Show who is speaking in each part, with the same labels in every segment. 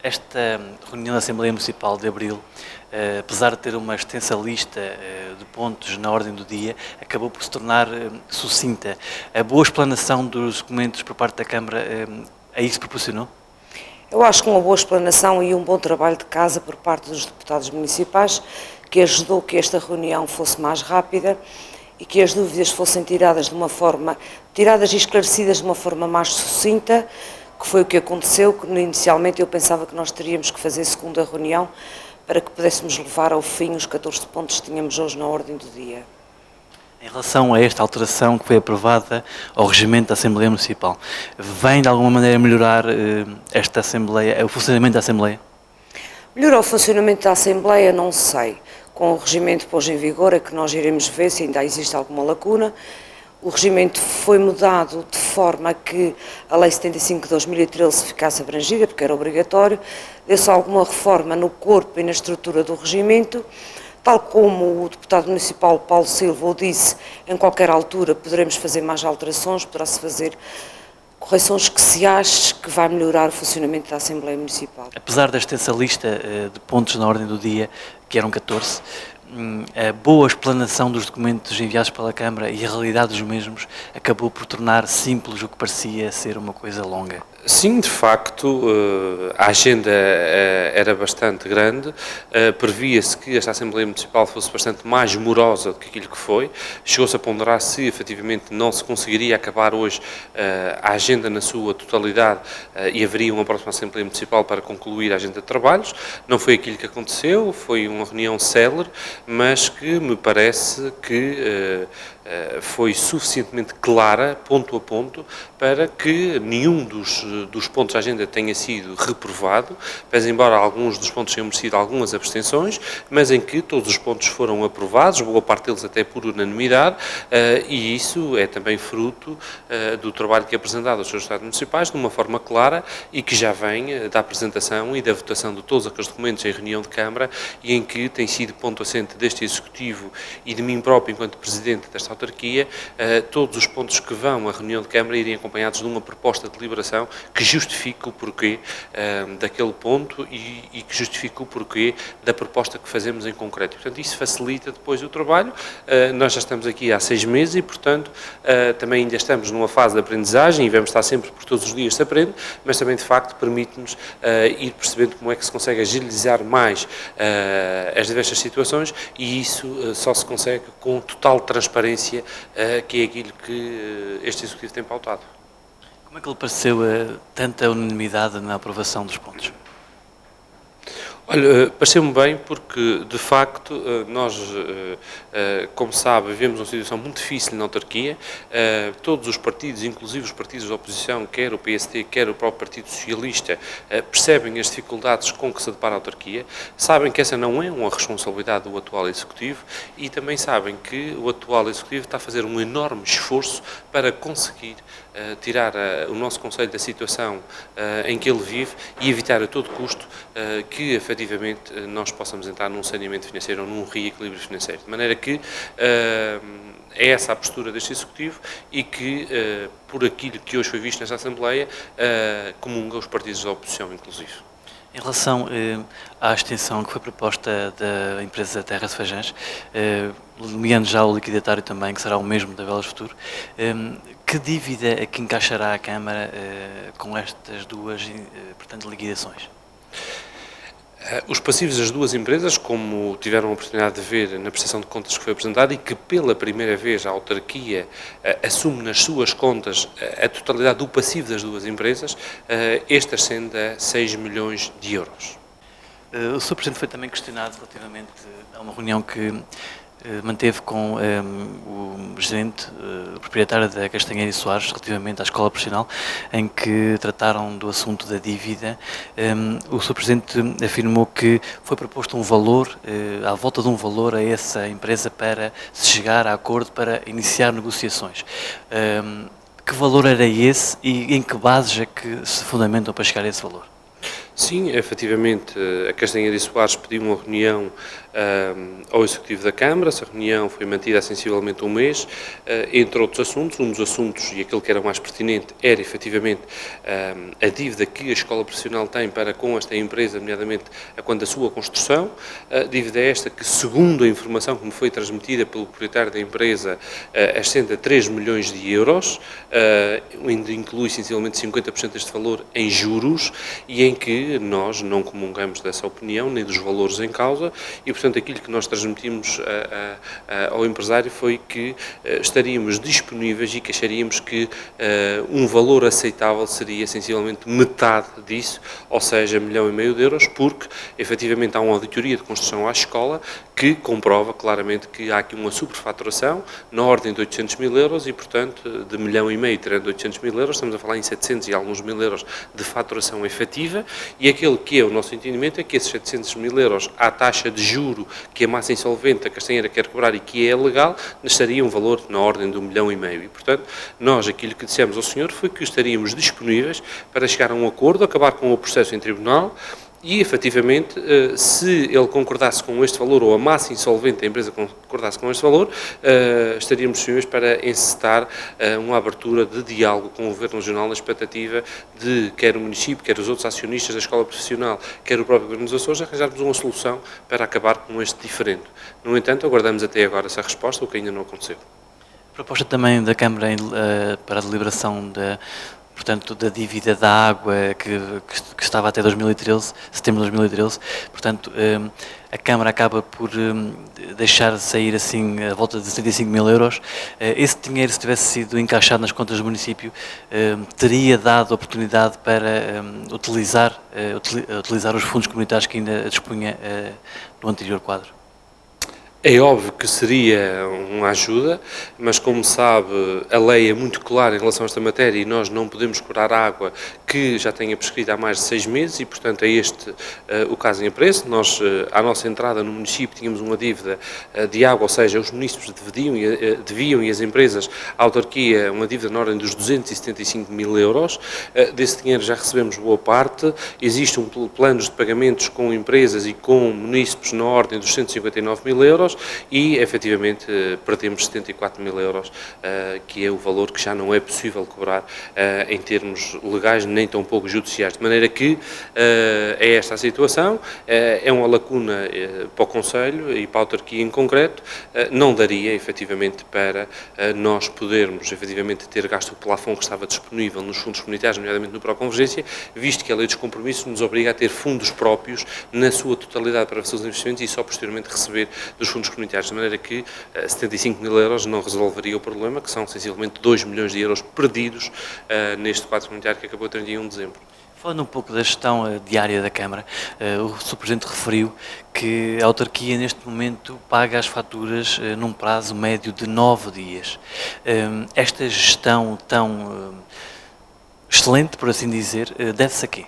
Speaker 1: Esta reunião da Assembleia Municipal de Abril, apesar de ter uma extensa lista de pontos na ordem do dia, acabou por se tornar sucinta. A boa explanação dos documentos por parte da Câmara, a isso proporcionou?
Speaker 2: Eu acho que uma boa explanação e um bom trabalho de casa por parte dos deputados municipais, que ajudou que esta reunião fosse mais rápida e que as dúvidas fossem tiradas e esclarecidas de uma forma mais sucinta, que foi o que aconteceu, que inicialmente eu pensava que nós teríamos que fazer segunda reunião para que pudéssemos levar ao fim os 14 pontos que tínhamos hoje na ordem do dia.
Speaker 1: Em relação a esta alteração que foi aprovada ao regimento da Assembleia Municipal, vem de alguma maneira melhorar esta Assembleia, o funcionamento da Assembleia?
Speaker 2: Melhorar o funcionamento da Assembleia, não sei. Com o regimento pôs em vigor é que nós iremos ver se ainda existe alguma lacuna. O regimento foi mudado de forma que a Lei 75 de 2013 ficasse abrangida, porque era obrigatório. Deu-se alguma reforma no corpo e na estrutura do regimento. Tal como o deputado municipal Paulo Silva o disse, em qualquer altura poderemos fazer mais alterações, poderá-se fazer correções que se ache que vai melhorar o funcionamento da Assembleia Municipal.
Speaker 1: Apesar da extensa lista de pontos na ordem do dia, que eram 14, a boa explanação dos documentos enviados pela Câmara e a realidade dos mesmos acabou por tornar simples o que parecia ser uma coisa longa.
Speaker 3: Sim, de facto, a agenda era bastante grande, previa-se que esta Assembleia Municipal fosse bastante mais morosa do que aquilo que foi, chegou-se a ponderar se efetivamente não se conseguiria acabar hoje a agenda na sua totalidade e haveria uma próxima Assembleia Municipal para concluir a agenda de trabalhos. Não foi aquilo que aconteceu, foi uma reunião célere, mas que me parece que foi suficientemente clara, ponto a ponto, para que nenhum dos pontos da agenda tenha sido reprovado, pese embora alguns dos pontos tenham merecido algumas abstenções, mas em que todos os pontos foram aprovados, boa parte deles até por unanimidade, e isso é também fruto do trabalho que é apresentado aos seus Estados Municipais de uma forma clara e que já vem da apresentação e da votação de todos aqueles documentos em reunião de Câmara e em que tem sido ponto assente deste Executivo e de mim próprio enquanto Presidente desta autarquia, todos os pontos que vão à reunião de Câmara irem acompanhados de uma proposta de deliberação que justifique o porquê daquele ponto e que justifique o porquê da proposta que fazemos em concreto. Portanto, isso facilita depois o trabalho. Nós já estamos aqui há 6 meses e, portanto, também ainda estamos numa fase de aprendizagem e vamos estar sempre, por todos os dias se aprende, mas também, de facto, permite-nos ir percebendo como é que se consegue agilizar mais as diversas situações e isso só se consegue com total transparência, que é aquilo que este Executivo tem pautado.
Speaker 1: Como é que lhe pareceu tanta unanimidade na aprovação dos pontos?
Speaker 3: Olha, pareceu-me bem porque, de facto, nós, como sabe, vivemos uma situação muito difícil na autarquia. Todos os partidos, inclusive os partidos da oposição, quer o PSD, quer o próprio Partido Socialista, percebem as dificuldades com que se depara a autarquia, sabem que essa não é uma responsabilidade do atual Executivo e também sabem que o atual Executivo está a fazer um enorme esforço para conseguir tirar o nosso Concelho da situação em que ele vive e evitar a todo custo que, efetivamente, nós possamos entrar num saneamento financeiro ou num reequilíbrio financeiro. De maneira que é essa a postura deste Executivo e que, por aquilo que hoje foi visto nesta Assembleia, comunga os partidos da oposição, inclusive.
Speaker 1: Em relação à extensão que foi proposta da empresa Terra de Fajãs, nomeando já o liquidatário também, que será o mesmo da Velas Futuro, que dívida é que encaixará a Câmara com estas duas, portanto, liquidações?
Speaker 3: Os passivos das duas empresas, como tiveram a oportunidade de ver na prestação de contas que foi apresentada e que pela primeira vez a autarquia assume nas suas contas a totalidade do passivo das duas empresas, este ascende a 6 milhões de euros.
Speaker 1: O Sr. Presidente foi também questionado relativamente a uma reunião que manteve com o gerente, o proprietário da Castanheira e Soares, relativamente à escola profissional, em que trataram do assunto da dívida. O Sr. Presidente afirmou que foi proposto um valor, à volta de um valor a essa empresa para se chegar a acordo para iniciar negociações. Que valor era esse e em que bases é que se fundamentam para chegar a esse valor?
Speaker 3: Sim, efetivamente, a Castanheira e Soares pediu uma reunião ao Executivo da Câmara. Essa reunião foi mantida há sensivelmente um mês, entre outros assuntos. Um dos assuntos, e aquele que era mais pertinente, era efetivamente a dívida que a Escola Profissional tem para com esta empresa, nomeadamente quanto à sua construção. A dívida é esta que, segundo a informação que me foi transmitida pelo proprietário da empresa, ascende a 3 milhões de euros, ainda inclui sensivelmente 50% deste valor em juros, e em que nós não comungamos dessa opinião, nem dos valores em causa, e portanto aquilo que nós transmitimos ao empresário foi que estaríamos disponíveis e que acharíamos que um valor aceitável seria sensivelmente metade disso, ou seja, 1,5 milhão de euros, porque efetivamente há uma auditoria de construção à escola que comprova claramente que há aqui uma superfaturação na ordem de 800 mil euros e, portanto, de 1,5 milhão tirando 800 mil euros, estamos a falar em 700 e alguns mil euros de faturação efetiva, e aquele que é o nosso entendimento é que esses 700 mil euros à taxa de juro que a massa insolvente, a Castanheira, quer cobrar e que é legal, estaria um valor na ordem de 1,5 milhão. E, portanto, nós aquilo que dissemos ao senhor foi que estaríamos disponíveis para chegar a um acordo, acabar com o processo em tribunal, e, efetivamente, se ele concordasse com este valor, ou a massa insolvente da empresa concordasse com este valor, estaríamos disponíveis para encetar uma abertura de diálogo com o Governo Regional na expectativa de, quer o município, quer os outros acionistas da Escola Profissional, quer o próprio Governo dos Açores, arranjarmos uma solução para acabar com este diferendo. No entanto, aguardamos até agora essa resposta, o que ainda não aconteceu.
Speaker 1: A proposta também da Câmara para a deliberação portanto, da dívida da água que estava até 2013, setembro de 2013, portanto, a Câmara acaba por deixar de sair assim a volta de 75 mil euros. Esse dinheiro, se tivesse sido encaixado nas contas do município, teria dado oportunidade para utilizar os fundos comunitários que ainda dispunha no anterior quadro?
Speaker 3: É óbvio que seria uma ajuda, mas como sabe, a lei é muito clara em relação a esta matéria e nós não podemos cobrar água que já tenha prescrito há mais de 6 meses e, portanto, é este o caso em apreço. Nós, à nossa entrada no município, tínhamos uma dívida de água, ou seja, os municípios deviam e as empresas, à autarquia, uma dívida na ordem dos 275 mil euros. Desse dinheiro já recebemos boa parte. Existe planos de pagamentos com empresas e com municípios na ordem dos 159 mil euros. E, efetivamente, perdemos 74 mil euros, que é o valor que já não é possível cobrar em termos legais, nem tão pouco judiciais. De maneira que é esta a situação, é uma lacuna para o Conselho e para a autarquia em concreto, não daria, efetivamente, para nós podermos, efetivamente, ter gasto o plafond que estava disponível nos fundos comunitários, nomeadamente no Proconvergência, visto que a lei dos compromissos nos obriga a ter fundos próprios na sua totalidade para fazer os investimentos e só posteriormente receber dos fundos comunitários, de maneira que 75 mil euros não resolveria o problema, que são sensivelmente 2 milhões de euros perdidos neste quadro comunitário que acabou a 31 de dezembro.
Speaker 1: Falando um pouco da gestão diária da Câmara, o Sr. Presidente referiu que a autarquia neste momento paga as faturas num prazo médio de 9 dias. Esta gestão tão excelente, por assim dizer, deve-se a quê?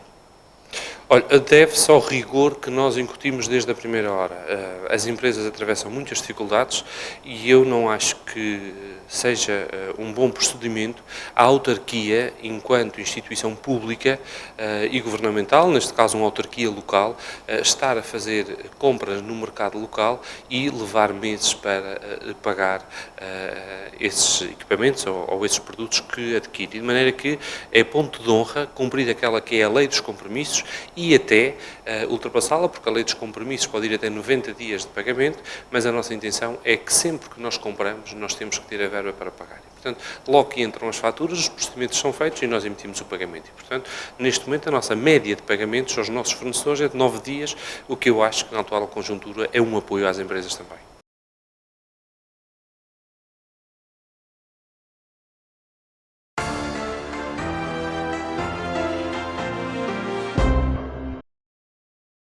Speaker 3: Olha, deve-se ao rigor que nós incutimos desde a primeira hora. As empresas atravessam muitas dificuldades e eu não acho que seja um bom procedimento a autarquia, enquanto instituição pública e governamental, neste caso uma autarquia local, estar a fazer compras no mercado local e levar meses para pagar esses equipamentos ou esses produtos que adquire. De maneira que é ponto de honra cumprir aquela que é a lei dos compromissos e até ultrapassá-la, porque a lei dos compromissos pode ir até 90 dias de pagamento, mas a nossa intenção é que sempre que nós compramos, nós temos que ter a verba para pagar. E, portanto, logo que entram as faturas, os procedimentos são feitos e nós emitimos o pagamento. E, portanto, neste momento, a nossa média de pagamentos aos nossos fornecedores é de 9 dias, o que eu acho que na atual conjuntura é um apoio às empresas também.